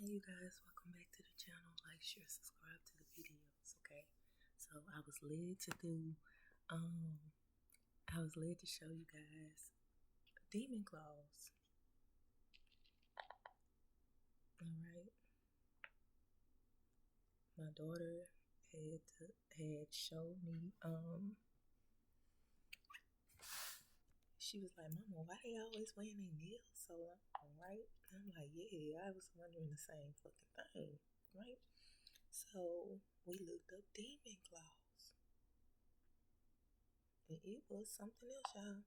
Hey you guys, welcome back to the channel. Like, share, subscribe to the videos, okay? So I was led to show you guys demon claws. Alright. My daughter had showed me, she was like, Mama, why they always wearing their nails so long, right? And I'm like, yeah, I was wondering the same fucking thing, right? So we looked up demon claws. And it was something else, y'all.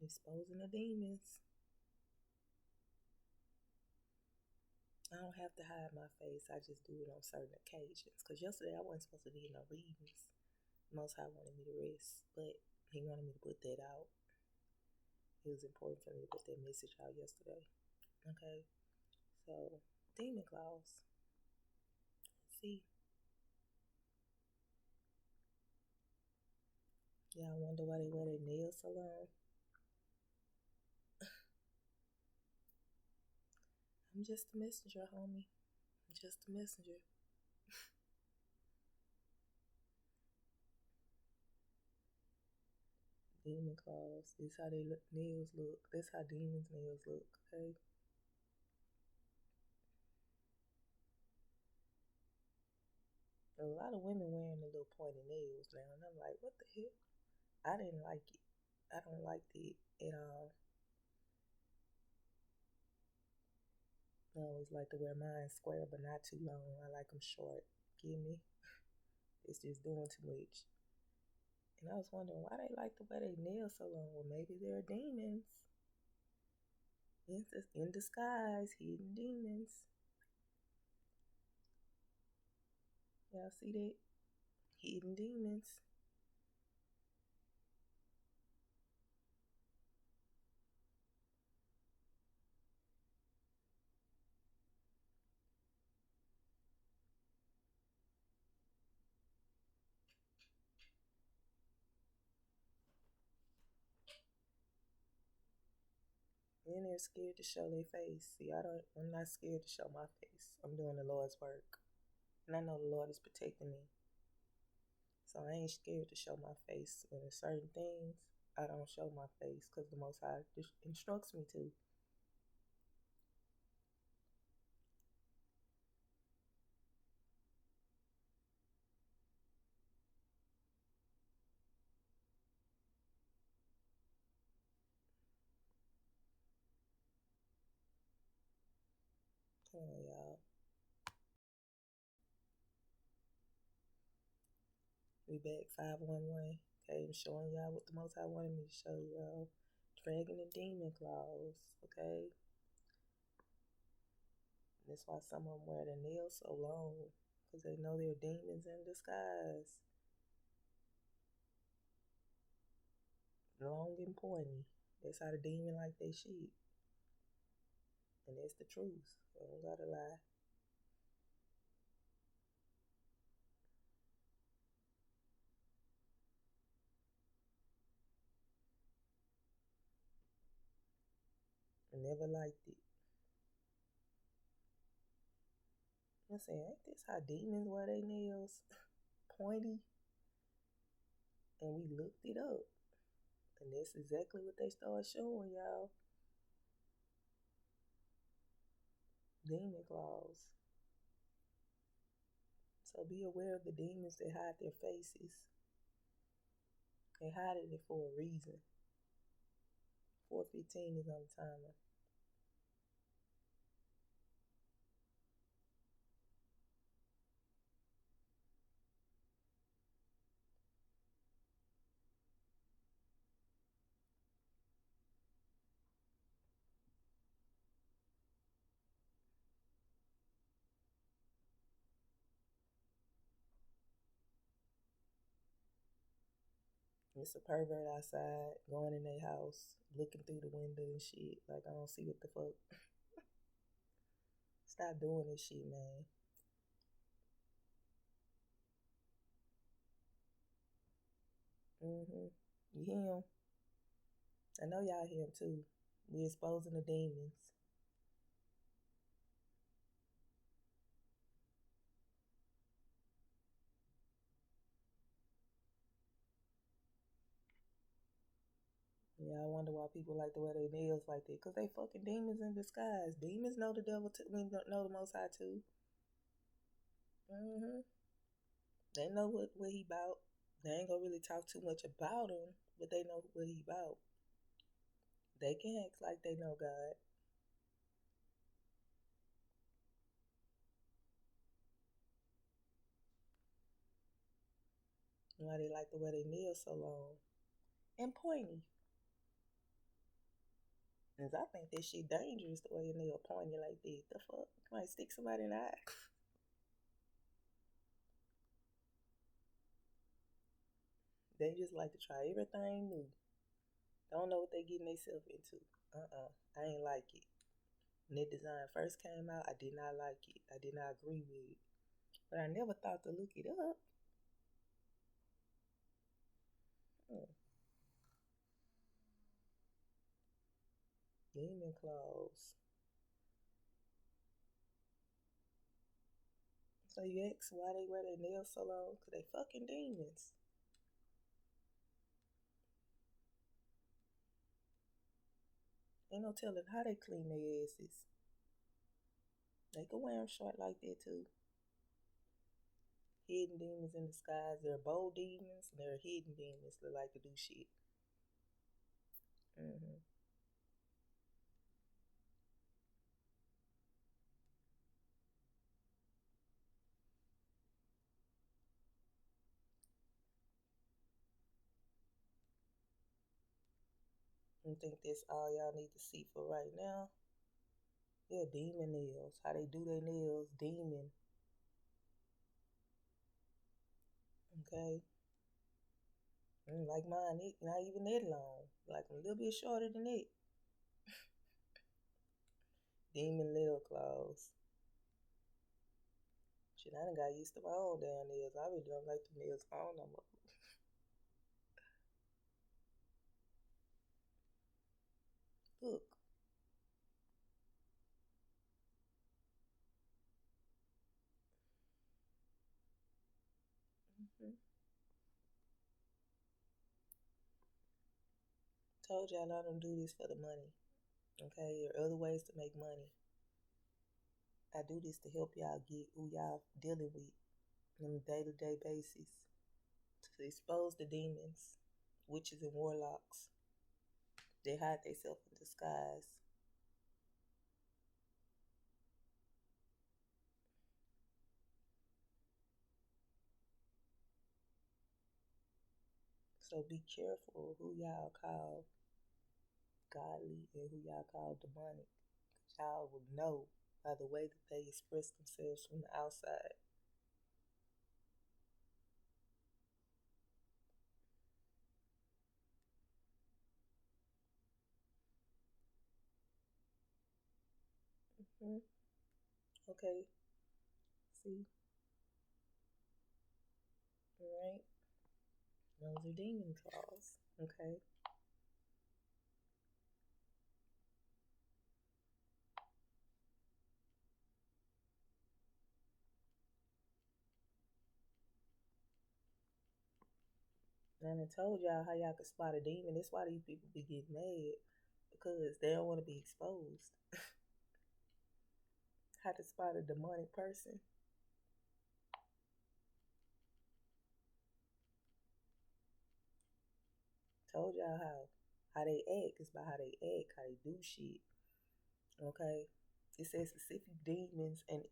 Exposing the demons. I don't have to hide my face. I just do it on certain occasions. Because yesterday I wasn't supposed to be in no readings. Most High wanted me to rest, but he wanted me to put that out. It was important for me to put that message out yesterday. Okay? So, demon claws. Let's see. Y'all wonder why they wear their nails so long? I'm just a messenger, homie. I'm just a messenger. Demon claws. This how they nails look. That's how demons' nails look, okay? A lot of women wearing the little pointy nails now, and I'm like, what the hell? I didn't like it. I don't like it at all. I always like to wear mine square, but not too long. I like them short. Give me. It's just doing too much. And I was wondering why they like to wear their nails so long. Well, maybe they're demons. In disguise, hidden demons. Y'all see that? Hidden demons. And they're scared to show their face. See, I'm not scared to show my face. I'm doing the Lord's work. And I know the Lord is protecting me. So I ain't scared to show my face. When there's certain things, I don't show my face because the Most High instructs me to. Come on, y'all. We back 511. Okay, I'm showing y'all what the Most High wanted me to show y'all. Dragon and demon claws. Okay. That's why some of them wear their nails so long. Because they know they're demons in disguise. Long and pointy. That's how the demon like they shit. And that's the truth. I don't gotta lie. I never liked it. I'm saying, ain't this how demons wear their nails? Pointy. And we looked it up. And that's exactly what they started showing y'all. Demon claws. So be aware of the demons that hide their faces. They hide it for a reason. 4:15 is on the timer. It's a pervert outside, going in their house, looking through the window and shit. Like, I don't see what the fuck. Stop doing this shit, man. You hear him? I know y'all hear him too. We exposing the demons. Yeah, I wonder why people like to wear their nails like that. Because they fucking demons in disguise. Demons know the devil, know the Most High too. Hmm. They know what he about. They ain't gonna really talk too much about him, but they know what he about. They can act like they know God. Why they like to wear their nails so long and pointy. Cause I think that shit dangerous the way your nail pointy like that. The fuck? You might stick somebody in the eye. They just like to try everything new. Don't know what they getting themselves into. I ain't like it. When that design first came out, I did not like it. I did not agree with it. But I never thought to look it up. Hmm. Demon claws. So you ask why they wear their nails so long? Cause they fucking demons. Ain't no telling how they clean their asses. They can wear them short like that too. Hidden demons in disguise. They're bold demons and they're hidden demons that like to do shit. Hmm. I think that's all y'all need to see for right now. Yeah, demon nails. How they do their nails, demon. Okay. Like mine, it not even that long. Like a little bit shorter than it. Demon nail claws. Shit, I done got used to my own damn nails. I really don't like the nails on no more. Look. Hmm. Told y'all I don't do this for the money. Okay, there are other ways to make money. I do this to help y'all get who y'all dealing with on a day-to-day basis. To expose the demons, witches and warlocks. They hide themselves in disguise. So be careful who y'all call godly and who y'all call demonic. Y'all will know by the way that they express themselves from the outside. Hmm. Okay, see, all right. Those are demon claws. Okay. And I told y'all how y'all could spot a demon. That's why these people be getting mad because they don't want to be exposed. How to spot a demonic person. Told y'all how they act is by how they act, how they do shit. Okay. It says specific demons and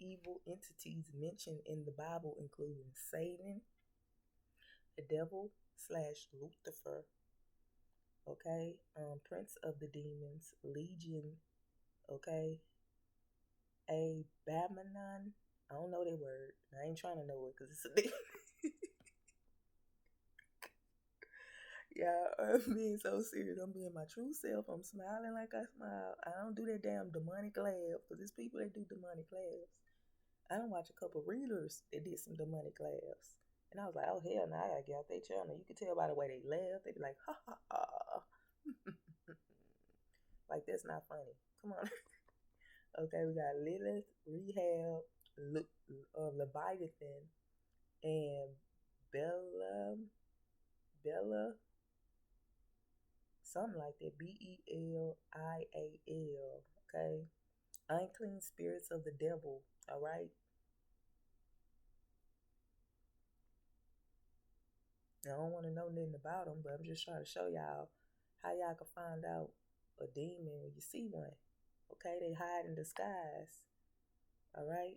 evil entities mentioned in the Bible, including Satan, the devil slash Lucifer, okay, Prince of the Demons, Legion, okay, a Babylon. I don't know that word. I ain't trying to know it because it's a demon. Yeah, I'm being so serious. I'm being my true self. I'm smiling like I smile. I don't do that damn demonic laugh because there's people that do demonic laughs. I don't watch a couple readers that did some demonic laughs. And I was like, oh hell no, I gotta get out their channel. You can tell by the way they laugh. They be like, ha ha ha. not funny. Come on. Okay, we got Lilith, Rehab, Leviathan, and Bella, Bella, something like that. Belial. Okay, unclean spirits of the devil. All right. I don't want to know nothing about them, but I'm just trying to show y'all how y'all can find out a demon when you see one. Okay, they hide in disguise. All right.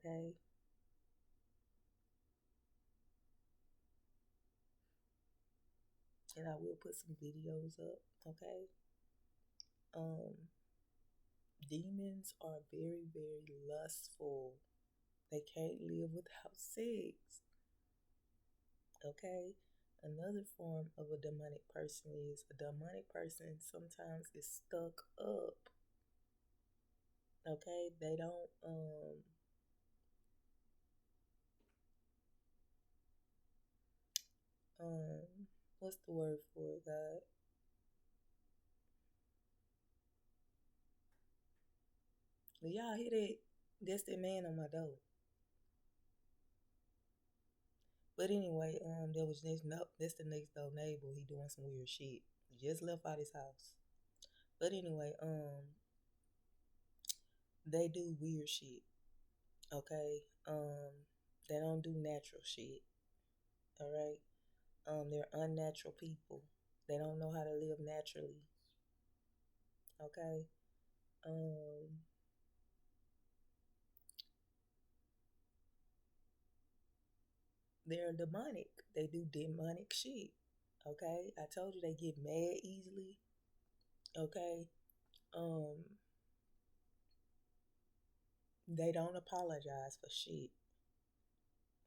Okay. And I will put some videos up. Okay. Um, demons are very, very lustful. They can't live without sex. Okay. Another form of a demonic person is a demonic person sometimes is stuck up. Okay. They don't what's the word for it, God? But y'all hear that? That's that man on my door. But anyway, there was this no, that's the next door neighbor. He doing some weird shit. He just left out his house. But anyway, they do weird shit. Okay, they don't do natural shit. All right, they're unnatural people. They don't know how to live naturally. Okay, um, they're demonic. They do demonic shit. Okay, I told you they get mad easily. Okay, um, they don't apologize for shit.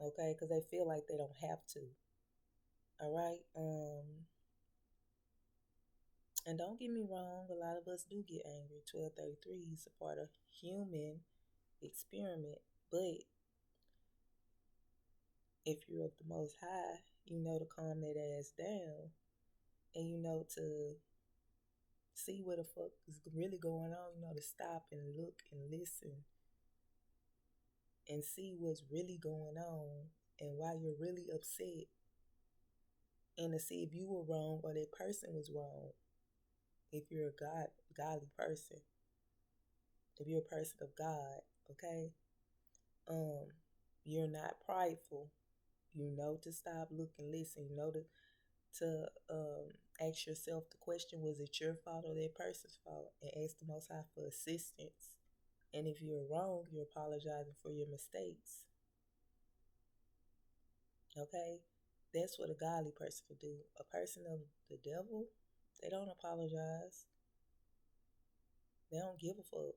Okay, because they feel like they don't have to. All right, and don't get me wrong, a lot of us do get angry. 1233 is a part of human experiment, but if you're of the Most High, you know to calm that ass down, and you know to see what the fuck is really going on. You know to stop and look and listen and see what's really going on and why you're really upset, and to see if you were wrong or that person was wrong. If you're a godly person, if you're a person of God, okay, um, you're not prideful. You know to stop, look, and listen. You know to ask yourself the question: was it your fault or that person's fault? And ask the Most High for assistance. And if you're wrong, you're apologizing for your mistakes. Okay, that's what a godly person would do. A person of the devil, they don't apologize. They don't give a fuck.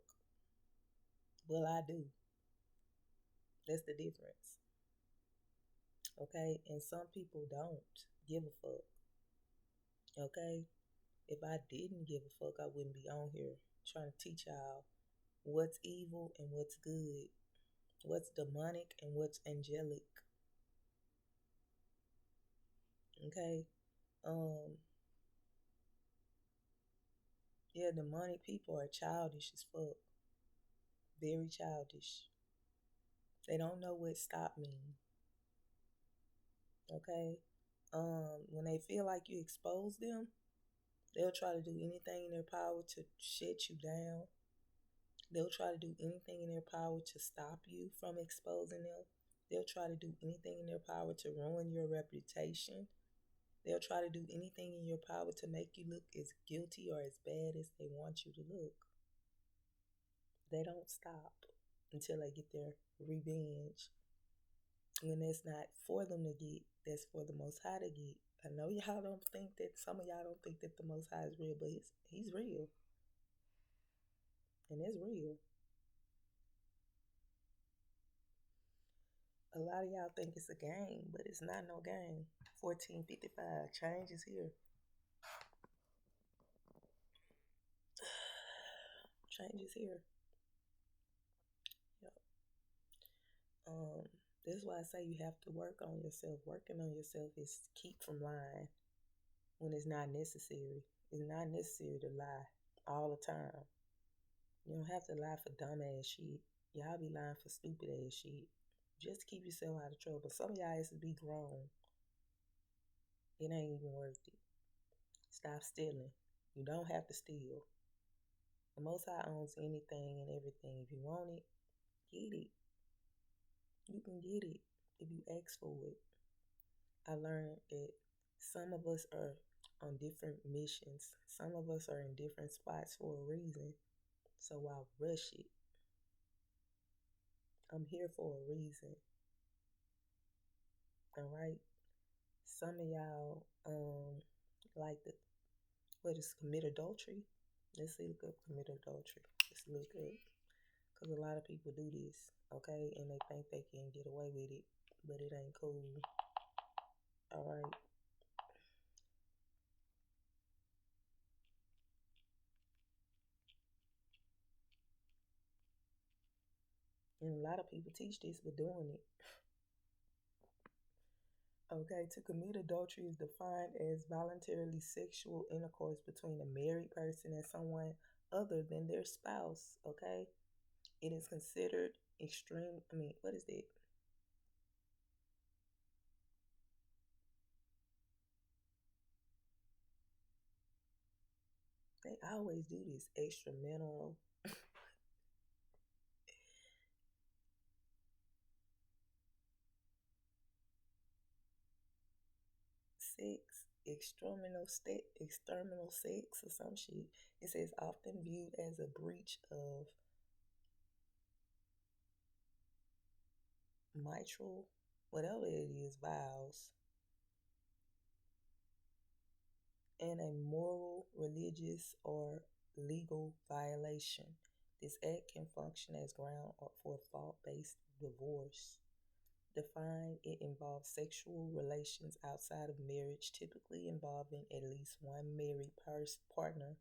Well, I do. That's the difference. Okay, and some people don't give a fuck. Okay, if I didn't give a fuck, I wouldn't be on here trying to teach y'all what's evil and what's good, what's demonic and what's angelic. Okay, um, yeah, demonic people are childish as fuck, very childish. They don't know what stop means. Okay, when they feel like you expose them, they'll try to do anything in their power to shut you down. They'll try to do anything in their power to stop you from exposing them. They'll try to do anything in their power to ruin your reputation. They'll try to do anything in your power to make you look as guilty or as bad as they want you to look. They don't stop until they get their revenge. When it's not for them to get, that's for the Most High to get. I know y'all don't think that, some of y'all don't think that the Most High is real, but he's real. And it's real. A lot of y'all think it's a game, but it's not no game. 1455, change is here. Change is here. Yep. Um, that's why I say you have to work on yourself. Working on yourself is keep from lying when it's not necessary. It's not necessary to lie all the time. You don't have to lie for dumb ass shit. Y'all be lying for stupid ass shit. Just keep yourself out of trouble. Some of y'all has to be grown. It ain't even worth it. Stop stealing. You don't have to steal. The Most High owns anything and everything. If you want it, get it. You can get it if you ask for it. I learned that some of us are on different missions. Some of us are in different spots for a reason. So why rush it? I'm here for a reason. All right. Some of y'all like the what is commit adultery. Let's see, look up commit adultery. Let's look up because a lot of people do this, okay, and they think they can get away with it, but it ain't cool. All right. And a lot of people teach this but doing it. Okay, to commit adultery is defined as voluntarily sexual intercourse between a married person and someone other than their spouse. Okay, it is considered extreme. What is that? They always do this extramarital sex, external sex or some shit. It says often viewed as a breach of mitral, whatever it is, vows, and a moral, religious, or legal violation. This act can function as ground for fault-based divorce. Defined, it involves sexual relations outside of marriage, typically involving at least one married partner.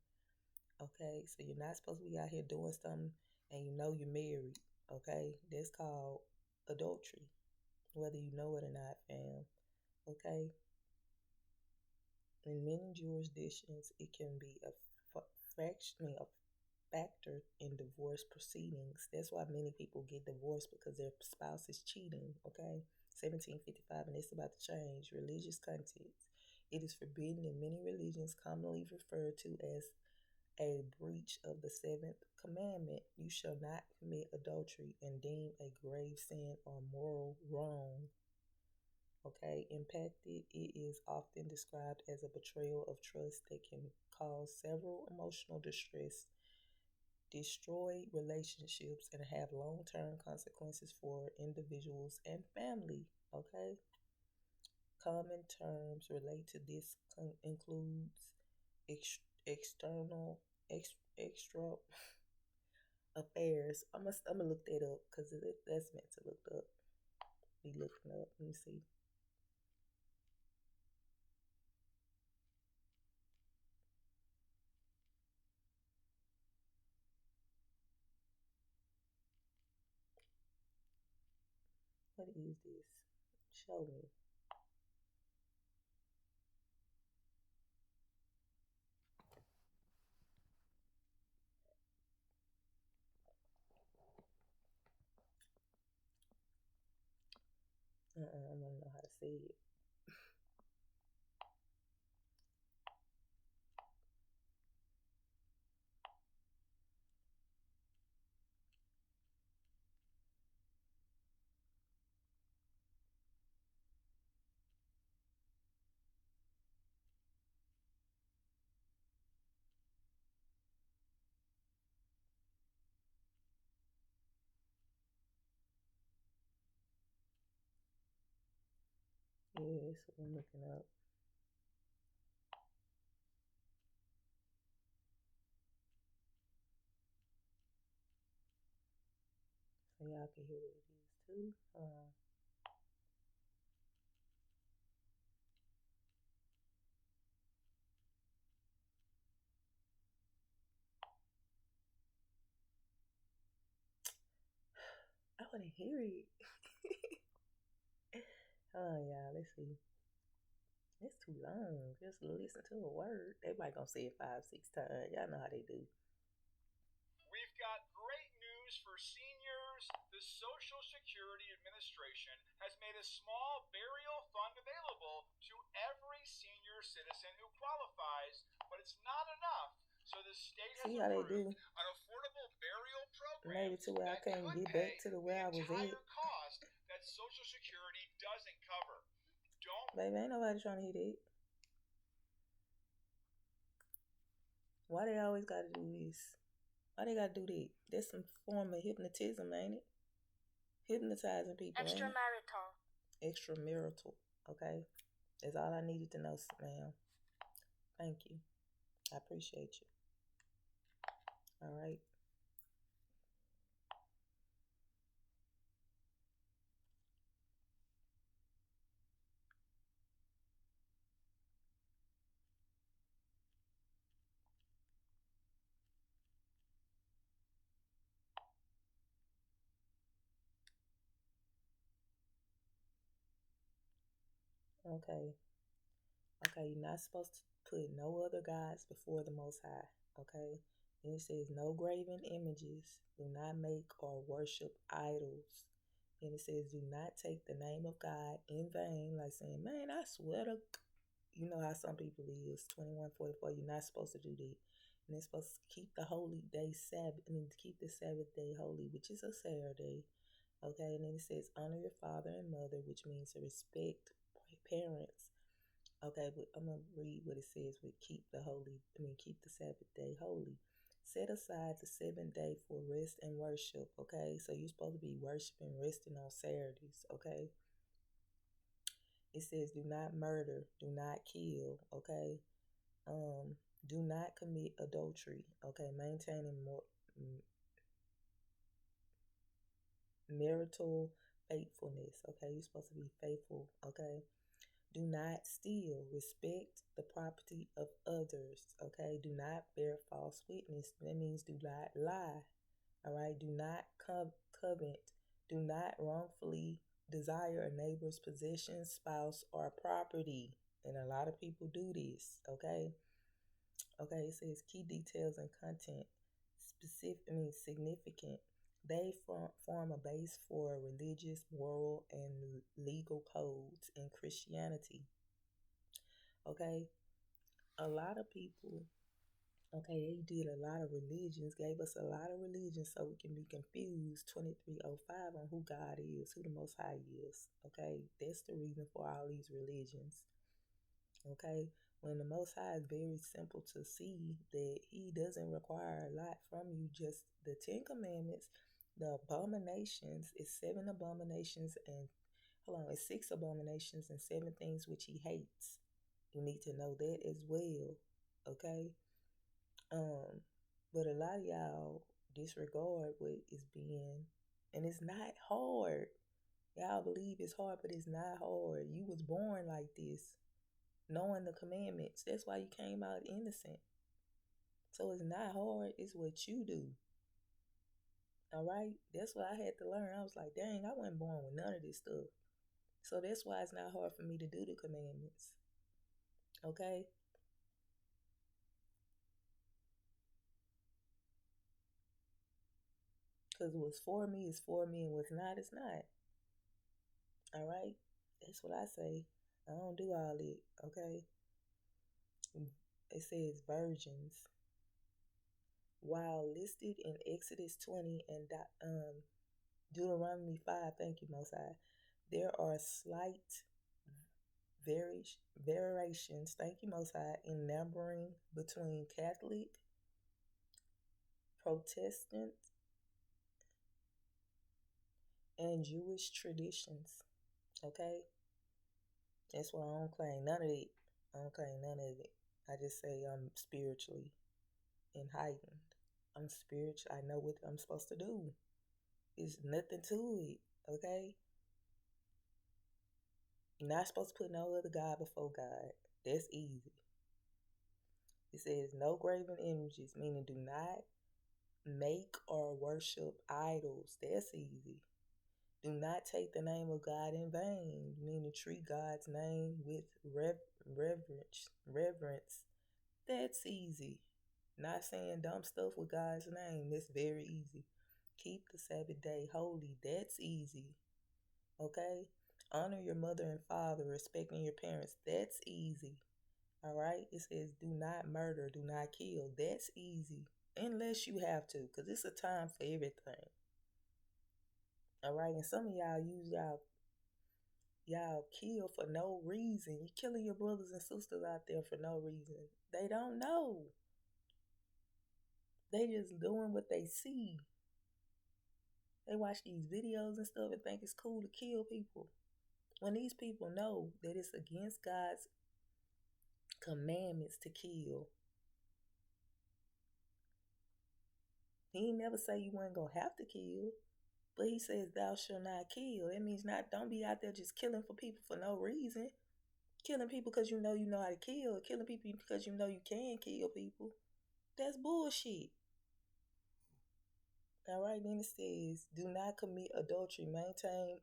Okay, so you're not supposed to be out here doing something and you know you're married. Okay, that's called adultery, whether you know it or not, fam. Okay, in many jurisdictions, it can be a factor in divorce proceedings. That's why many people get divorced because their spouse is cheating. Okay, 1755, and it's about to change. Religious context. It is forbidden in many religions, commonly referred to as a breach of the seventh commandment. You shall not commit adultery and deem a grave sin or moral wrong. Okay, impacted, it is often described as a betrayal of trust that can cause several emotional distress, destroy relationships, and have long-term consequences for individuals and family. Okay, common terms relate to this includes external extra affairs. I'm gonna look that up because that's meant to look up. Be looking up. Let me see. What is this? Show me. I don't know how to say it. Yeah, that's what I'm looking up. So y'all can hear what it is too. want to hear it. Oh, y'all, let's see. It's too long. Just listen to a word. They might gonna say it 5, 6 times. Y'all know how they do. We've got great news for seniors. The Social Security Administration has made a small burial fund available to every senior citizen who qualifies, but it's not enough. So the state has approved an affordable burial program made it to where I can't get back to where I was at. Cost that Social Security doesn't cover. Baby, ain't nobody trying to hear that. Why they always gotta do this? Why they gotta do that? That's some form of hypnotism, ain't it? Hypnotizing people. Extramarital. Extramarital. Okay. That's all I needed to know, ma'am. Thank you. I appreciate you. All right. Okay. Okay, you're not supposed to put no other gods before the Most High. Okay? And it says, no graven images. Do not make or worship idols. And it says, do not take the name of God in vain. Like saying, man, I swear to... You know how some people is. 2144, you're not supposed to do that. And it's supposed to keep the holy day Sabbath. Keep the Sabbath day holy, which is a Saturday. Okay? And then it says, honor your father and mother, which means to respect parents. Okay, but I'm gonna read what it says with keep the Sabbath day holy. Set aside the 7th day for rest and worship. Okay, so you're supposed to be worshiping, resting on Saturdays. Okay, it says do not murder, do not kill. Okay, do not commit adultery. Okay, maintaining marital faithfulness. Okay, you're supposed to be faithful. Okay. Do not steal. Respect the property of others. Okay. Do not bear false witness. That means do not lie. All right. Do not covet. Do not wrongfully desire a neighbor's possession, spouse, or property. And a lot of people do this. Okay. Okay. It says key details and content. Significant. They form a base for religious, moral, and legal codes in Christianity. Okay, a lot of people, okay, they did a lot of religions, gave us a lot of religions so we can be confused 2305 on who God is, who the Most High is. Okay, that's the reason for all these religions. Okay, when the Most High is very simple to see that He doesn't require a lot from you, just the 10 Commandments. The abominations is 7 abominations and it's 6 abominations and 7 things which He hates. You need to know that as well. Okay? But a lot of y'all disregard what is being, and it's not hard. Y'all believe it's hard, but it's not hard. You was born like this, knowing the commandments. That's why you came out innocent. So it's not hard, it's what you do. All right? That's what I had to learn. I was like, dang, I wasn't born with none of this stuff. So that's why it's not hard for me to do the commandments. Okay? Because what's for me is for me, and what's not is not. All right? That's what I say. I don't do all it. Okay? It says virgins. While listed in Exodus 20 and Deuteronomy 5, thank you, Most High, there are slight variations, thank you, Most High, in numbering between Catholic, Protestant, and Jewish traditions. Okay? That's why I don't claim none of it. I don't claim none of it. I just say I'm spiritually enlightened. I'm spiritual. I know what I'm supposed to do. There's nothing to it. Okay? You're not supposed to put no other God before God. That's easy. It says no graven images, meaning do not make or worship idols. That's easy. Do not take the name of God in vain, meaning treat God's name with reverence. Reverence. That's easy. Not saying dumb stuff with God's name. That's very easy. Keep the Sabbath day holy. That's easy. Okay? Honor your mother and father, respecting your parents. That's easy. All right? It says do not murder, do not kill. That's easy. Unless you have to, because it's a time for everything. All right? And some of y'all use y'all kill for no reason. You're killing your brothers and sisters out there for no reason. They don't know. They just doing what they see. They watch these videos and stuff and think it's cool to kill people. When these people know that it's against God's commandments to kill. He ain't never say you weren't going to have to kill. But he says thou shalt not kill. It means don't be out there just killing for people for no reason. Killing people because you know how to kill. Killing people because you know you can kill people. That's bullshit. All right, then it says, do not commit adultery. Maintain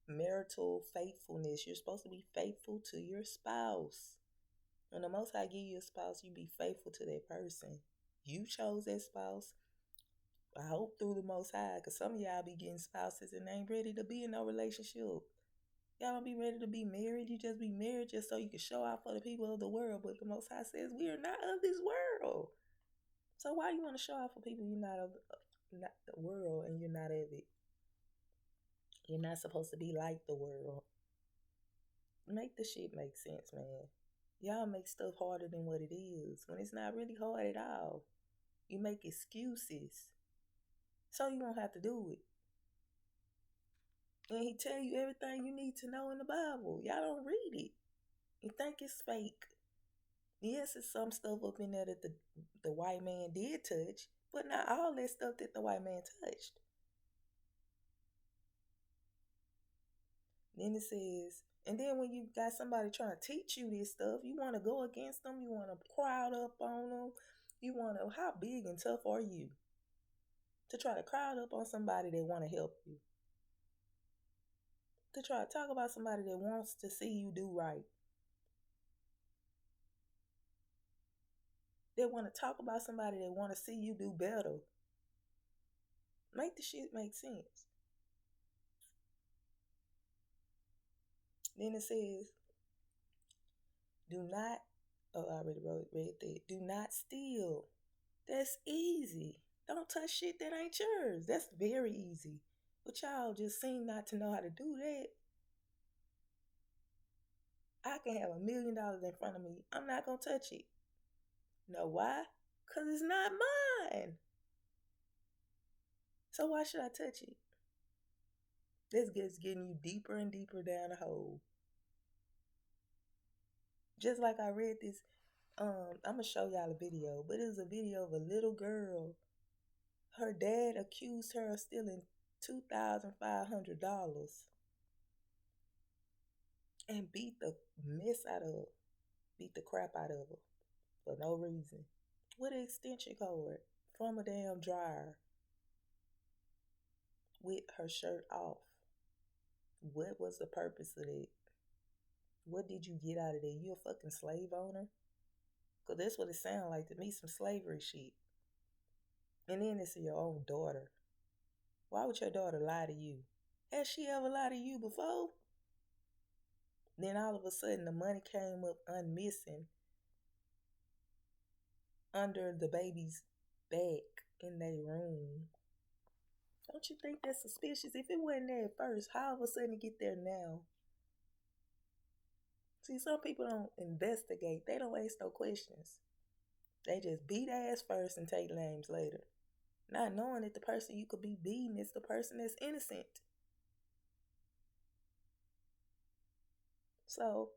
marital faithfulness. You're supposed to be faithful to your spouse. When the Most High give you a spouse, you be faithful to that person. You chose that spouse. I hope through the Most High, because some of y'all be getting spouses and ain't ready to be in no relationship. Y'all don't be ready to be married. You just be married just so you can show out for the people of the world. But the Most High says we are not of this world. So why you want to show out for people you're not of not the world and you're not of it? You're not supposed to be like the world. Make the shit make sense, man. Y'all make stuff harder than what it is when it's not really hard at all. You make excuses so you won't have to do it. And he tell you everything you need to know in the Bible. Y'all don't read it. You think it's fake. Yes, it's some stuff up in there that the white man did touch, but not all that stuff that the white man touched. Then it says, and then when you got somebody trying to teach you this stuff, you want to go against them, you want to crowd up on them, you want to, how big and tough are you to try to crowd up on somebody that want to help you? To try to talk about somebody that wants to see you do right. They want to talk about somebody that want to see you do better. Make the shit make sense. Then it says, do not, I already read that. Do not steal. That's easy. Don't touch shit that ain't yours. That's very easy. But y'all just seem not to know how to do that. I can have $1 million in front of me. I'm not going to touch it. Know why? Because it's not mine. So why should I touch it? This gets getting you deeper and deeper down the hole. Just like I read this, I'm going to show y'all a video, but it was a video of a little girl. Her dad accused her of stealing $2,500 and beat the crap out of her for no reason. With an extension cord from a damn dryer with her shirt off. What was the purpose of that? What did you get out of that? You a fucking slave owner? Because that's what it sounds like to me, some slavery shit. And then it's your own daughter. Why would your daughter lie to you? Has she ever lied to you before? Then all of a sudden the money came up unmissing under the baby's back in their room. Don't you think that's suspicious? If it wasn't there at first, how all of a sudden it get there now? See, some people don't investigate. They don't ask no questions. They just beat ass first and take names later. Not knowing that the person you could be beating is the person that's innocent. So,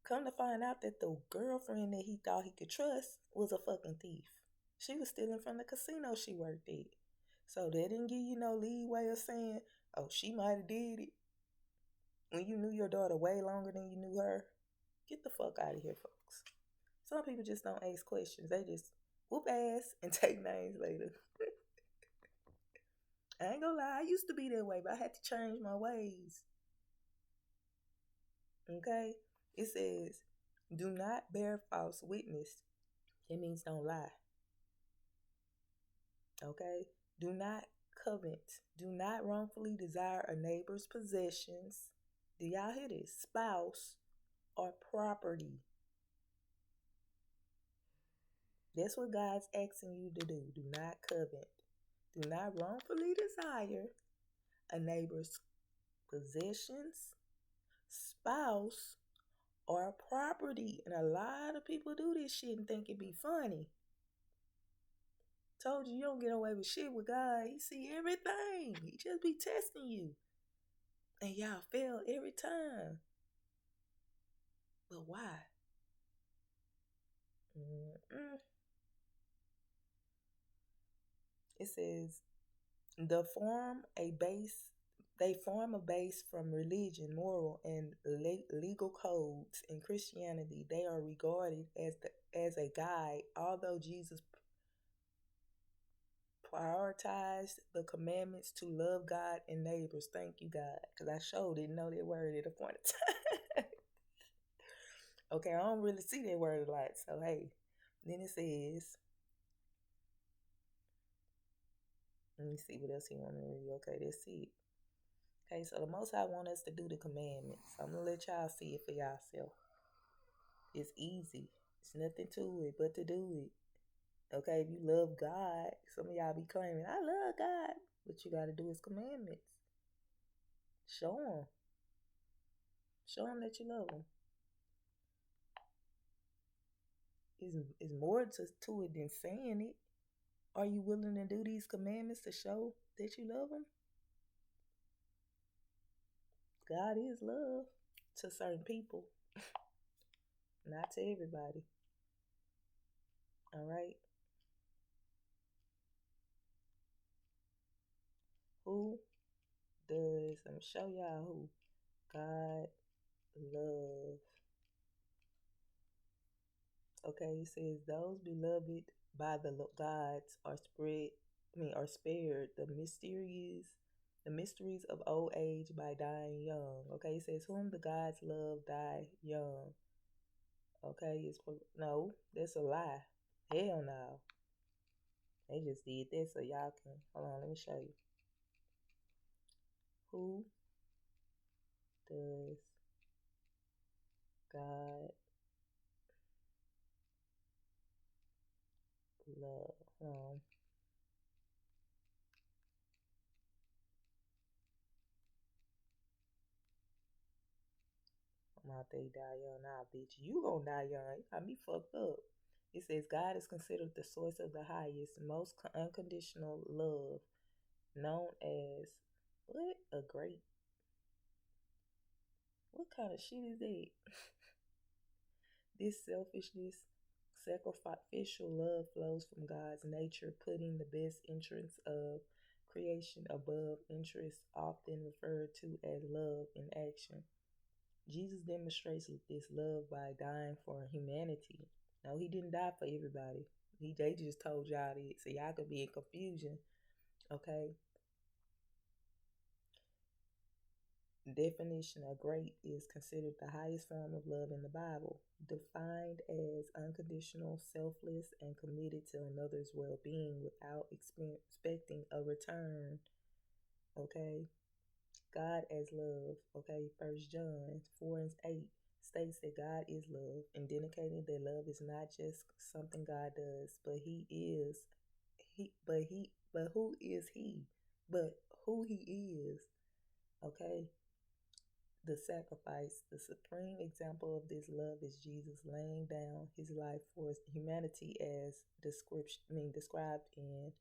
come to find out that the girlfriend that he thought he could trust was a fucking thief. She was stealing from the casino she worked at. So they didn't give you no leeway of saying, oh, she might have did it. When you knew your daughter way longer than you knew her. Get the fuck out of here, folks. Some people just don't ask questions. They just whoop ass and take names later. I ain't gonna lie, I used to be that way, but I had to change my ways. Okay? It says, do not bear false witness. It means don't lie. Okay? Do not covet. Do not wrongfully desire a neighbor's possessions. Do y'all hear this? Spouse or property. That's what God's asking you to do. Do not covet. Do not wrongfully desire a neighbor's possessions, spouse, or property. And a lot of people do this shit and think it be funny. Told you don't get away with shit with God. He see everything. He just be testing you. And y'all fail every time. But why? It says, they form a base from religion, moral, and legal codes. In Christianity, they are regarded as a guide, although Jesus prioritized the commandments to love God and neighbors. Thank you, God, because I sure didn't know that word at a point in time. Okay, I don't really see that word a lot, so hey. Then it says, let me see what else he want me to read. Okay, that's it. Okay, so the Most High want us to do the commandments. I'm going to let y'all see it for yourself. It's easy. It's nothing to it but to do it. Okay, if you love God, some of y'all be claiming, I love God. What you got to do is commandments. Show them. Show them that you love them. It's more to it than saying it. Are you willing to do these commandments to show that you love them? God is love to certain people, not to everybody. All right. Who does, let me show y'all who God love. Okay, it says those beloved by the gods are spared the mysteries of old age by dying young. Okay, it says whom the gods love die young. Okay, no, that's a lie. Hell no. They just did that so y'all can, hold on, let me show you. Who does God love? I'm out there die young now, bitch. You gonna die young. You got me fucked up. It says God is considered the source of the highest, most unconditional love, known as what a great. What kind of shit is that? This selfishness, sacrificial love flows from God's nature, putting the best interests of creation above interests often referred to as love in action. Jesus demonstrates this love by dying for humanity. No, he didn't die for everybody. They just told y'all that so y'all could be in confusion. Okay. Definition of great is considered the highest form of love in the Bible, defined as unconditional, selfless, and committed to another's well-being without expecting a return. Okay. God as love. Okay. 1 John 4:8 states that God is love, indicating that love is not just something God does, but who is he? But who he is. Okay. The sacrifice, the supreme example of this love is Jesus laying down his life for humanity as described in.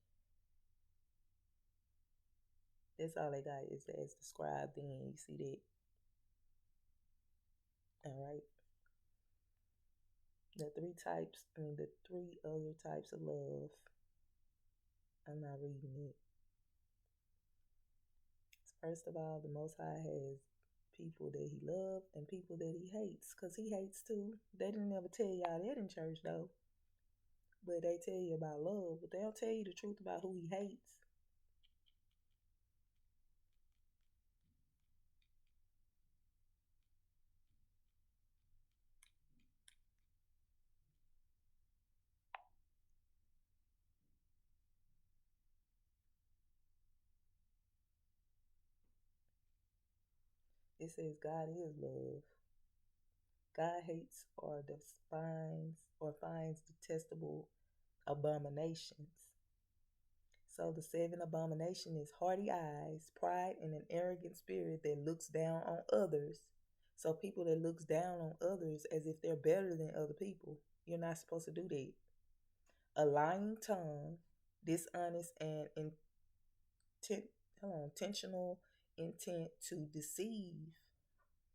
That's all they got is as described in. You see that? All right. The three other types of love. I'm not reading it. First of all, the Most High has people that he loves and people that he hates, because he hates too. They didn't ever tell y'all that in church though. But they tell you about love, but they don't tell you the truth about who he hates. it says God is love. God hates or despises or finds detestable abominations. So the seven abomination is haughty eyes, pride, and an arrogant spirit that looks down on others. So people that looks down on others as if they're better than other people, you're not supposed to do that. A lying tongue, dishonest and intentional intent to deceive.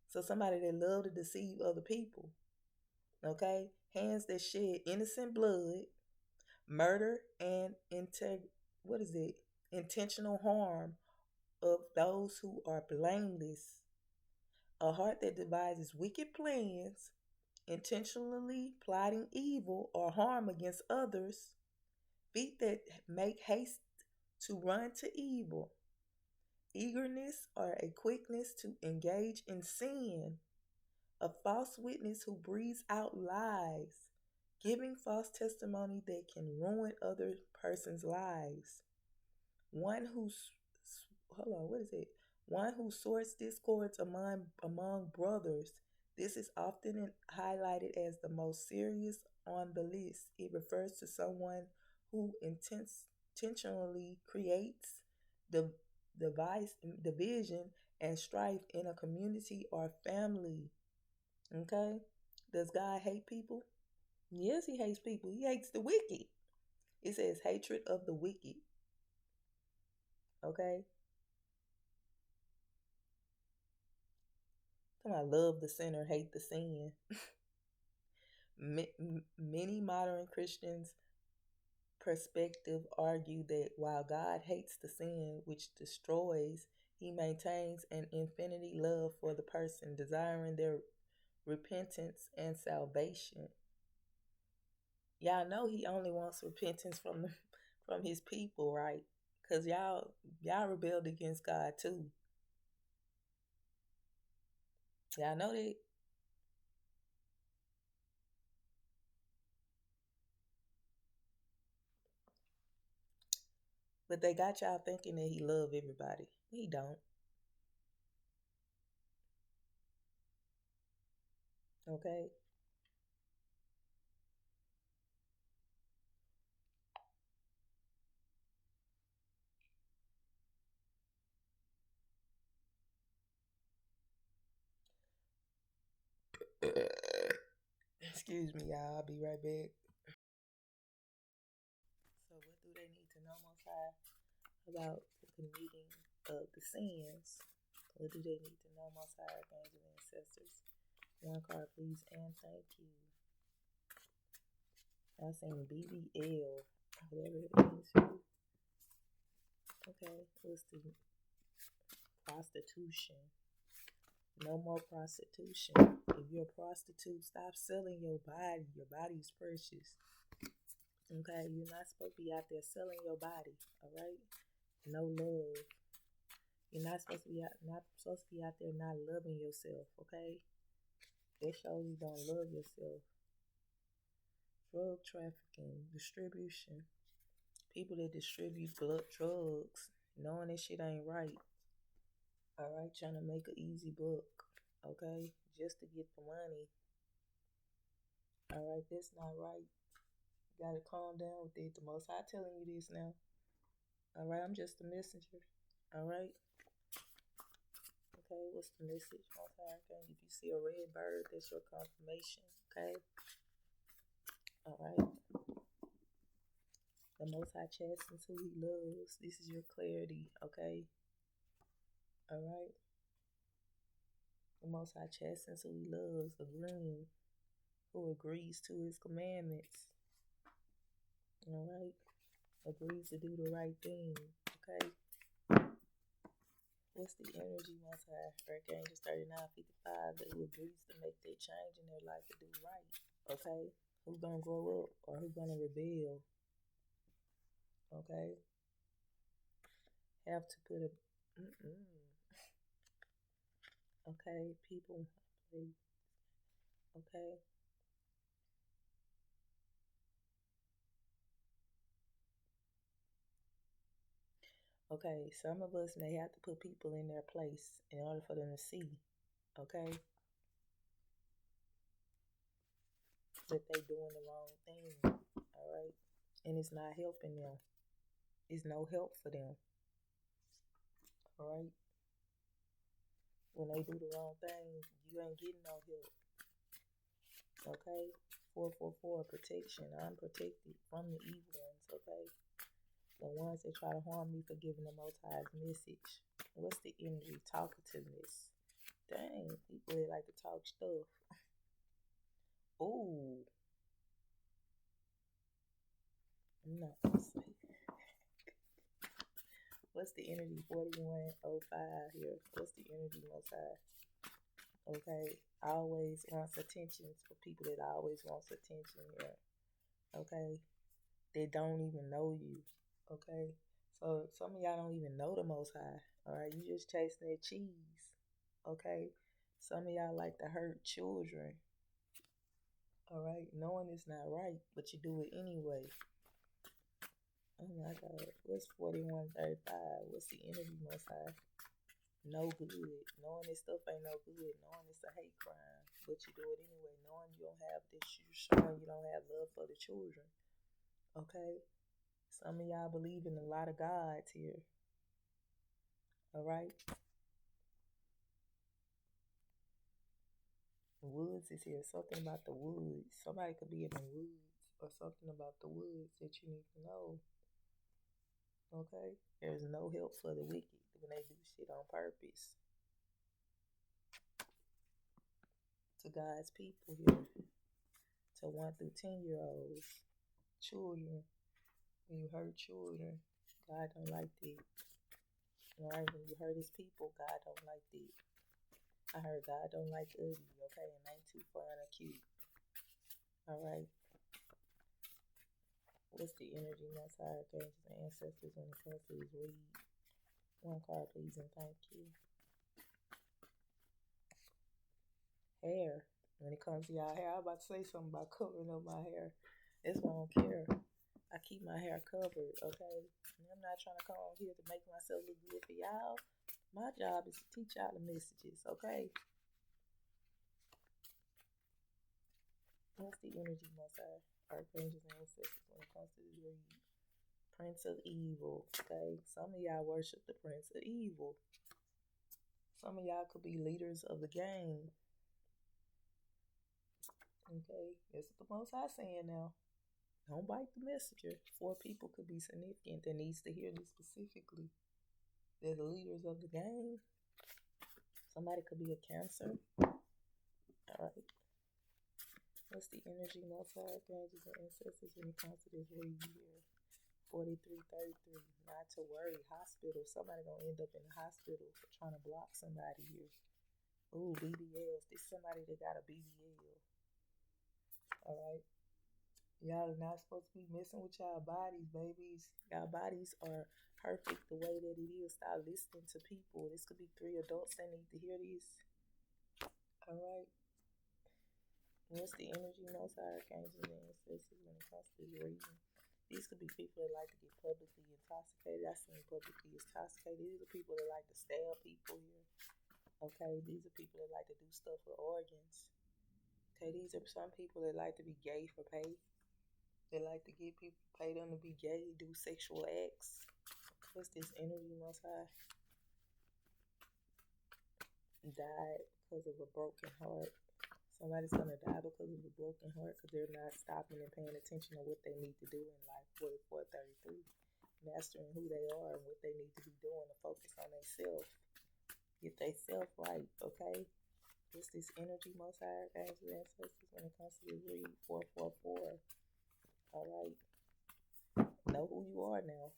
So somebody that love to deceive other people. Okay? Hands that shed innocent blood, murder, and intentional harm of those who are blameless. A heart that devises wicked plans, intentionally plotting evil or harm against others. Feet that make haste to run to evil. Eagerness or a quickness to engage in sin. A false witness who breathes out lies, giving false testimony that can ruin other person's lives. One who One who sorts discords among brothers. This is often highlighted as the most serious on the list. It refers to someone who intentionally creates the division and strife in a community or family. Okay? Does God hate people? Yes, he hates people. He hates the wicked. It says hatred of the wicked. Okay? Come on, love the sinner, hate the sin. Many modern Christians' perspective argue that while God hates the sin which destroys, he maintains an infinity love for the person, desiring their repentance and salvation. Y'all know he only wants repentance from his people, right? Because y'all rebelled against God too. Y'all know that. But they got y'all thinking that he love everybody. He don't. Okay? Excuse me, y'all. I'll be right back. So what do they need to know most high about the committing of the sins? What do they need to know most high archangel and ancestors? One card, please, and thank you. I seen BBL, whatever it is. Okay, what's the prostitution? No more prostitution. If you're a prostitute, stop selling your body. Your body is precious. Okay, you're not supposed to be out there selling your body. All right, no love. You're not supposed to be out there not loving yourself. Okay, that shows you don't love yourself. Drug trafficking, distribution. People that distribute drugs, knowing that shit ain't right. All right, trying to make an easy buck. Okay, just to get the money. All right, that's not right. You gotta calm down with it. The Most High telling you this now. All right, I'm just a messenger. All right. Okay, what's the message? Most High, okay. If you see a red bird, that's your confirmation. Okay. All right. The Most High chastens who He loves. This is your clarity. Okay. All right. The Most High chastens who He loves. The groom who agrees to His commandments. All right. Agrees to do the right thing. Okay. What's the energy Most High? Archangels 3955 that who agrees to make that change in their life to do right. Okay. Who's gonna grow up or who's gonna rebel? Okay. Have to put a okay, people please. Okay. Okay, some of us may have to put people in their place in order for them to see. Okay? That they doing the wrong thing. Alright? And it's not helping them. It's no help for them. Alright? When they do the wrong thing, you ain't getting no help. Okay? 444, protection. I'm protected from the evil ones, okay? The ones that try to harm me for giving the Most High's message. What's the energy? Talkativeness. Dang, people that like to talk stuff. Ooh. I'm not gonna say. What's the energy? 4105 here. What's the energy, Most High? Okay? Always wants attention for people that always wants attention here. Okay? They don't even know you. Okay? So some of y'all don't even know the Most High. Alright? You just chasing that cheese. Okay? Some of y'all like to hurt children. Alright? Knowing it's not right, but you do it anyway. Oh my God. What's 4135? What's the energy, Most High? No good. Knowing this stuff ain't no good. Knowing it's a hate crime, but you do it anyway. Knowing you don't have this, you're showing you don't have love for the children. Okay? Some of y'all believe in a lot of gods here. Alright? Woods is here. Something about the woods. Somebody could be in the woods or something about the woods that you need to know. Okay? There's no help for the wicked when they do shit on purpose. To God's people here. To 1 through 10-year-olds. Children. When you hurt children, God don't like that. Alright? When you hurt his people, God don't like that. I heard God don't like ugly, okay? And ain't too fun or cute. Alright? What's the energy, Most High, archangels, and ancestors when it comes to this read? One card, please, and thank you. Hair. When it comes to y'all hair, I'm about to say something about covering up my hair. That's why I don't care. I keep my hair covered, okay? And I'm not trying to come on here to make myself look good for y'all. My job is to teach y'all the messages, okay? What's the energy, Most High, archangels, and ancestors when it comes to this read? Prince of Evil, okay? Some of y'all worship the Prince of Evil. Some of y'all could be leaders of the gang. Okay, that's what the Most High saying now. Don't bite the messenger. 4 people could be significant that needs to hear this specifically. They're the leaders of the gang. Somebody could be a Cancer. Alright. What's the energy, Most High, archangels, and ancestors when it comes to this read here? 4333. Not to worry. Hospital. Somebody gonna end up in the hospital for trying to block somebody here. Ooh, BBLs. This is somebody that got a BBL. Alright. Y'all are not supposed to be messing with y'all bodies, babies. Y'all bodies are perfect the way that it is. Stop listening to people. This could be 3 adults that need to hear this. Alright. What's the energy, Most High, archangels, and ancestors when it comes to reading? These could be people that like to get publicly intoxicated. I seen publicly intoxicated. These are people that like to stab people here. Okay, these are people that like to do stuff with organs. Okay, these are some people that like to be gay for pay. They like to get people, pay them to be gay, do sexual acts. What's this energy, Most High? Died because of a broken heart. Somebody's going to die because of a broken heart because they're not stopping and paying attention to what they need to do in life. 4433. Mastering who they are and what they need to be doing to focus on themselves. Get themselves right, okay? What's this energy, Most High, archangels, and ancestors when it comes to this read? 444. Alright. Know who you are now.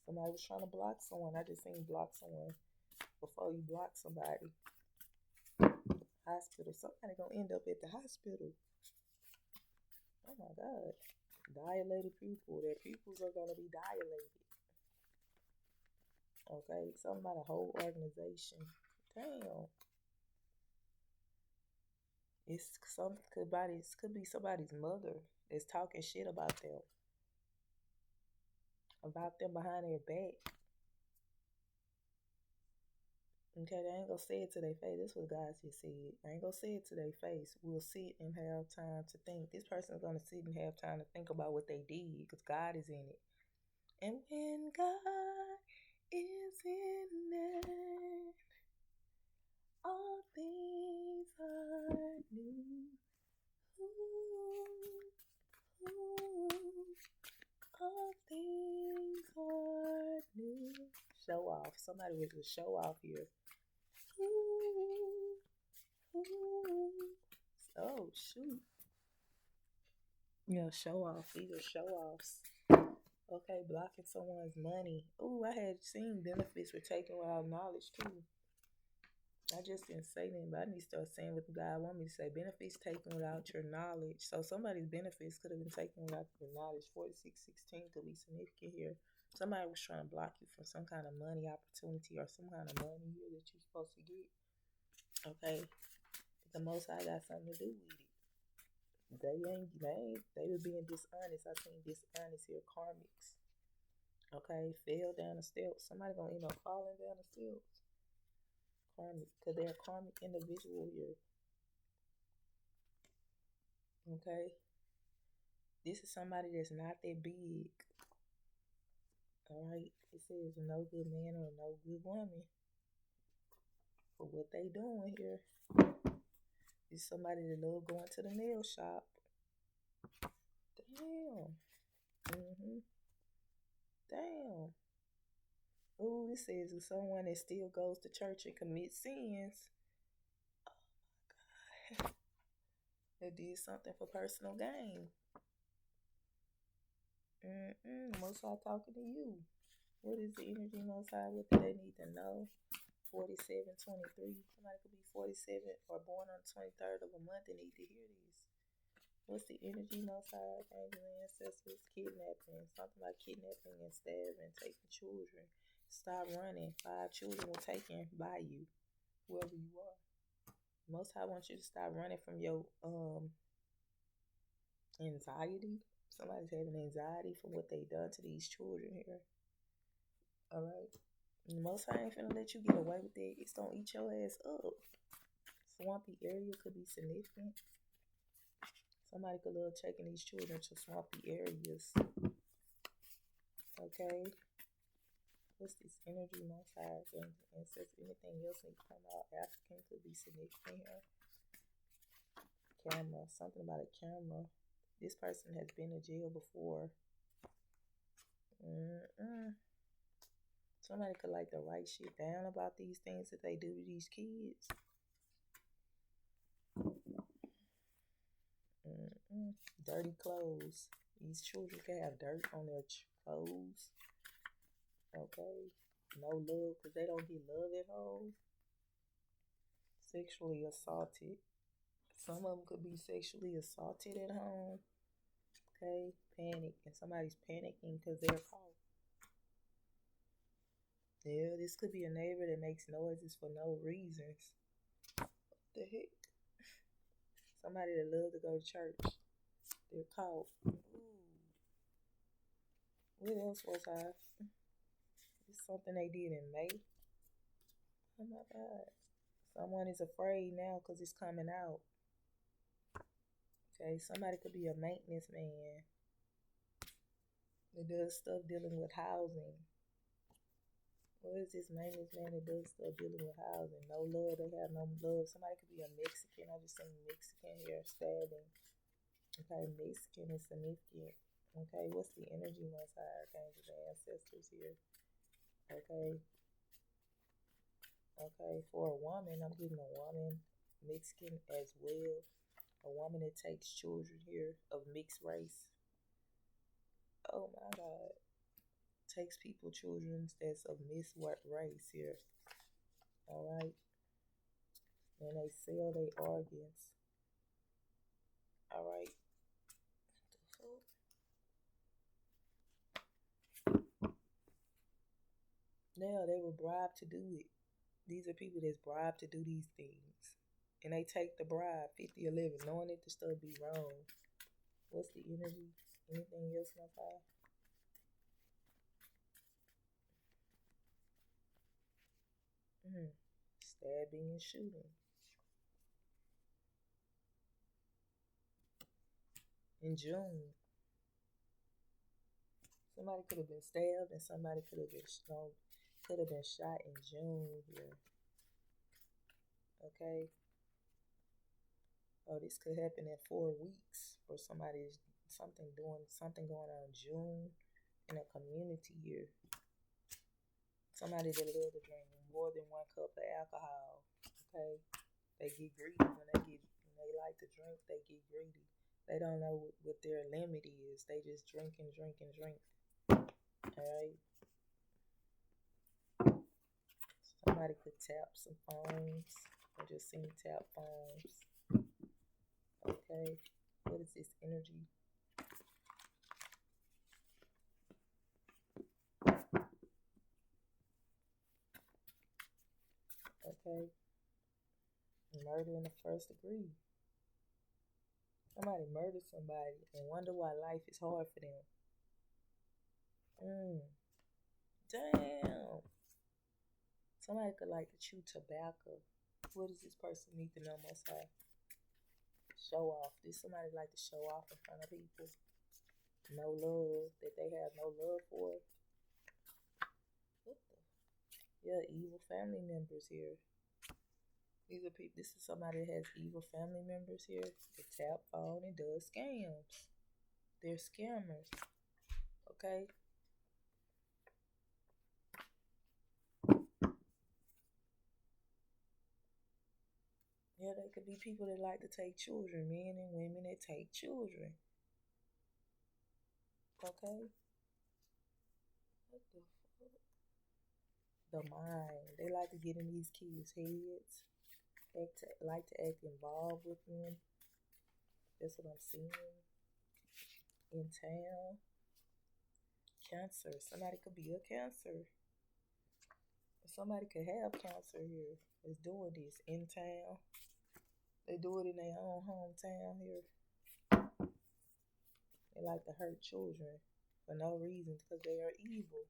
Somebody was trying to block someone. I just seen block someone before you block somebody. Hospital. Somebody gonna end up at the hospital. Oh my God. Dilated pupil. Their pupils are gonna be dilated. Okay. Something about a whole organization. Damn. Could be somebody's mother that's talking shit about them. About them behind their back. Okay, they ain't gonna say it to their face. That's what God just said. They ain't gonna say it to their face. We'll sit and have time to think. This person's gonna sit and have time to think about what they did because God is in it. And when God is in it, all things are new. Ooh, ooh, all things are new. Show off. Somebody with a show off here. Ooh, ooh. Oh, shoot. Yeah, show off. These are show offs. Okay, blocking someone's money. Ooh, I had seen benefits were taken without knowledge too. I just didn't say anything, but I need to start saying what God want me to say. Benefits taken without your knowledge. So somebody's benefits could have been taken without your knowledge. 4616 could be significant here. Somebody was trying to block you from some kind of money opportunity or some kind of money here that you're supposed to get. Okay. The Most High got something to do with it. They were being dishonest. I seen dishonest here, karmics. Okay, fell down the steps. Somebody gonna end up falling down the steps. Karmic, because they're a karmic individual here. Okay, this is somebody that's not that big. All right, it says no good man or no good woman for what they doing here. It's somebody that love going to the nail shop. Damn. Damn. Ooh, this says it's someone that still goes to church and commits sins. Oh my God. That did something for personal gain. Most High talking to you. What is the energy Most High? What do they need to know? 4723. Somebody could be 47 or born on the 23rd of a month and need to hear this. What's the energy Most High? Angel ancestors, kidnapping. Something like kidnapping and stabbing, taking children. Stop running. 5 children were taken by you, whoever you are. Most High wants you to stop running from your anxiety. Somebody's having anxiety for what they done to these children here. Alright. Most High ain't finna let you get away with it. It's gonna eat your ass up. Swampy area could be significant. Somebody could love taking these children to swampy areas. Okay. What's this energy Most High? Ancestors, anything else need to come out? African could be significant here. Camera. Something about a camera. This person has been in jail before. Somebody could like to write shit down about these things that they do to these kids. Dirty clothes. These children can have dirt on their clothes. Okay. No love because they don't get love at home. Sexually assaulted. Some of them could be sexually assaulted at home. Okay. Panic. And somebody's panicking because they're caught. Yeah, this could be a neighbor that makes noises for no reasons. What the heck? Somebody that loves to go to church. They're caught. Ooh. What else was I? It's something they did in May. Oh my God. Someone is afraid now because it's coming out. Okay, somebody could be a maintenance man that does stuff dealing with housing. What is this maintenance man that does stuff dealing with housing? No love, they have no love. Somebody could be a Mexican. I just seen Mexican here stabbing. Okay, Mexican is significant. Okay, what's the energy Most High Archangels and ancestors here? Okay. Okay, for a woman, I'm getting a woman, Mexican as well. A woman that takes children here of mixed race. Oh my God. Takes people, children that's of mixed race here. Alright. And they sell their organs. Alright. Now they were bribed to do it. These are people that's bribed to do these things. And they take the bribe, 50-11, knowing that the stuff be wrong. What's the energy? Anything else, my God? Stabbing and shooting. In June. Somebody could have been stabbed and somebody could have been shot in June here. Okay. Oh, this could happen in 4 weeks for something going on in June in a community here. Somebody that love to drink more than 1 cup of alcohol. Okay. They get greedy when they like to drink, they get greedy. They don't know what their limit is. They just drink and drink and drink. Alright. Somebody could tap some phones. I just seen tap phones. Okay. What is this energy? Okay. Murder in the first degree. Somebody murdered somebody and wonder why life is hard for them. Damn. Somebody could like to chew tobacco. What does this person need to know most high? Show off. Did somebody like to show off in front of people? No love. That they have no love for? What the? Yeah, evil family members here. These are people. This is somebody that has evil family members here. They tap phone and does scams. They're scammers. Okay. Yeah, they could be people that like to take children, men and women that take children. Okay? What the fuck? The mind. They like to get in these kids' heads. They like to act involved with them. That's what I'm seeing. In town. Cancer. Somebody could be a cancer. Somebody could have cancer here. That's doing this in town. They do it in their own hometown here. They like to hurt children for no reason because they are evil.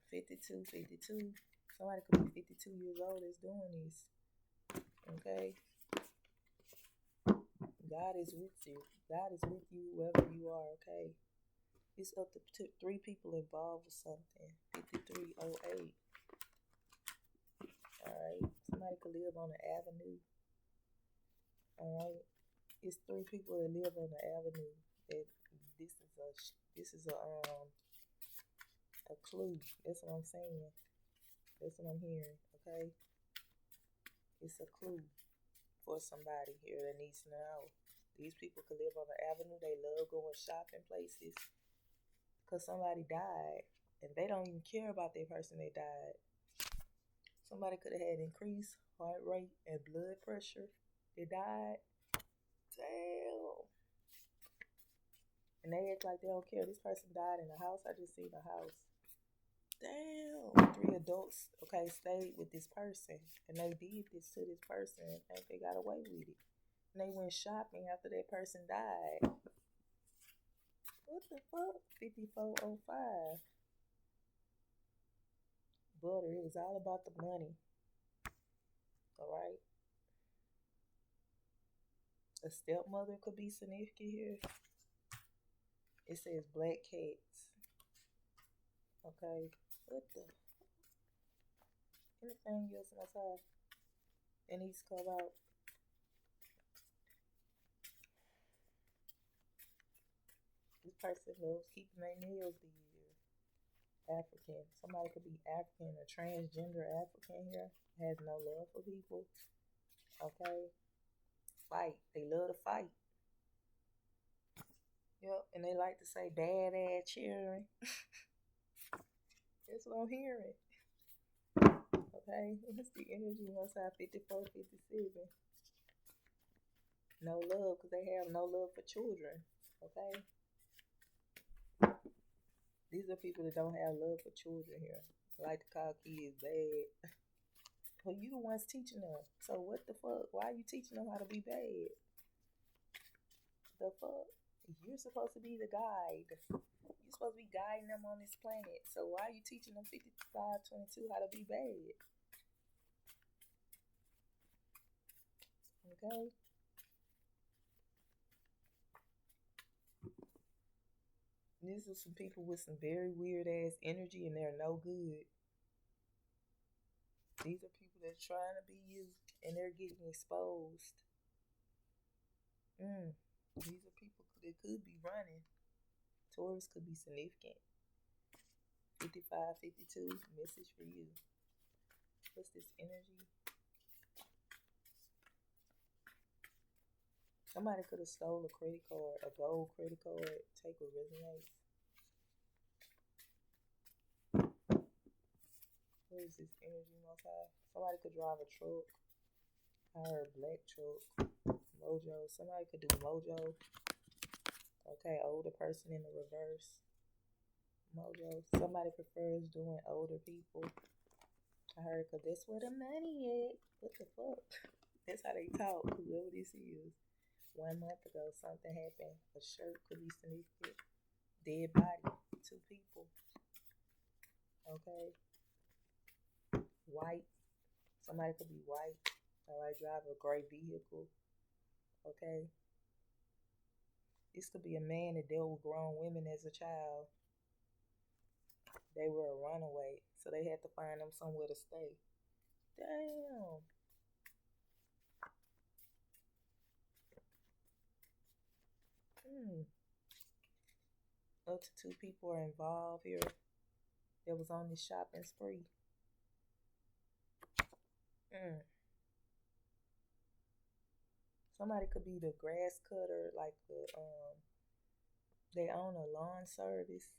52. Somebody could be 52 years old that's doing this. Okay? God is with you. God is with you wherever you are, okay? It's up to 3 people involved with something. 5308. Alright? Somebody could live on the avenue. Alright? It's 3 people that live on the avenue. This is a clue. That's what I'm saying. That's what I'm hearing, okay? It's a clue for somebody here that needs to know. These people could live on the avenue. They love going shopping places because somebody died and they don't even care about that person that died. Somebody could have had increased heart rate and blood pressure. They died. Damn. And they act like they don't care. This person died in a house. I just seen a house. Damn. 3 adults, okay, stayed with this person. And they did this to this person and think they got away with it. And they went shopping after that person died. What the fuck? 5405. Butter. It was all about the money. Alright. A stepmother could be significant here. It says black cats. Okay. What the? Anything else on my side? It needs to come out. This person loves keeping their nails the year. African. Somebody could be African or transgender African here. Has no love for people. Okay. Fight. They love to fight. Yep. And they like to say bad ass cheering. That's what I'm hearing. Okay. What's the energy on side 54, 57? No love because they have no love for children. Okay. These are people that don't have love for children here. They like to call kids bad. Well, you the ones teaching them. So what the fuck? Why are you teaching them how to be bad? The fuck? You're supposed to be the guide. You're supposed to be guiding them on this planet. So why are you teaching them 5522 how to be bad? Okay? These are some people with some very weird ass energy and they're no good. These are people that are trying to be you and they're getting exposed. These are people that could be running. Taurus could be significant. 5552, message for you. What's this energy? Somebody could have stole a credit card, a gold credit card. Take what resonates. What is this energy most high? Somebody could drive a truck. I heard black truck. Mojo. Somebody could do mojo. Okay, older person in the reverse. Mojo. Somebody prefers doing older people. I heard because that's where the money is. What the fuck? That's how they talk, whoever this is. 1 month ago, something happened. A shirt could be significant. Dead body. 2 people. Okay. White. Somebody could be white. Alright, drive a gray vehicle. Okay. This could be a man that dealt with grown women as a child. They were a runaway, so they had to find them somewhere to stay. Damn. Up to 2 people are involved here that was on this shopping spree. Somebody could be the grass cutter, like they own a lawn service.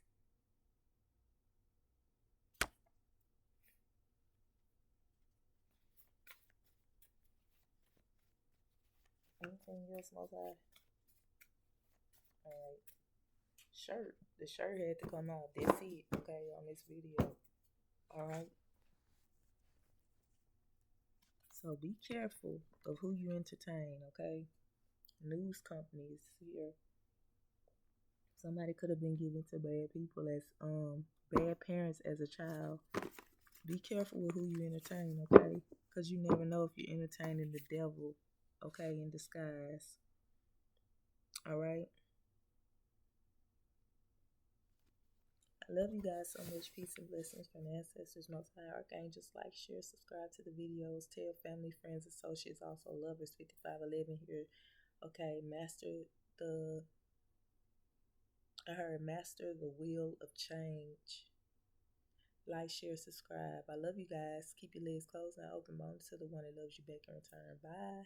Anything else, most high? Alright. Shirt. The shirt had to come out. That's it, okay, on this video. Alright. So be careful of who you entertain, okay? News companies here. Somebody could have been given to bad people as bad parents as a child. Be careful with who you entertain, okay? Because you never know if you're entertaining the devil, okay, in disguise. Alright? I love you guys so much. Peace and blessings from the ancestors, most high archangels. Like, share, subscribe to the videos. Tell family, friends, associates, also lovers. 5511 here. Okay, master the wheel of change. Like, share, subscribe. I love you guys. Keep your legs closed and open. Bonus to the one that loves you back in return. Bye.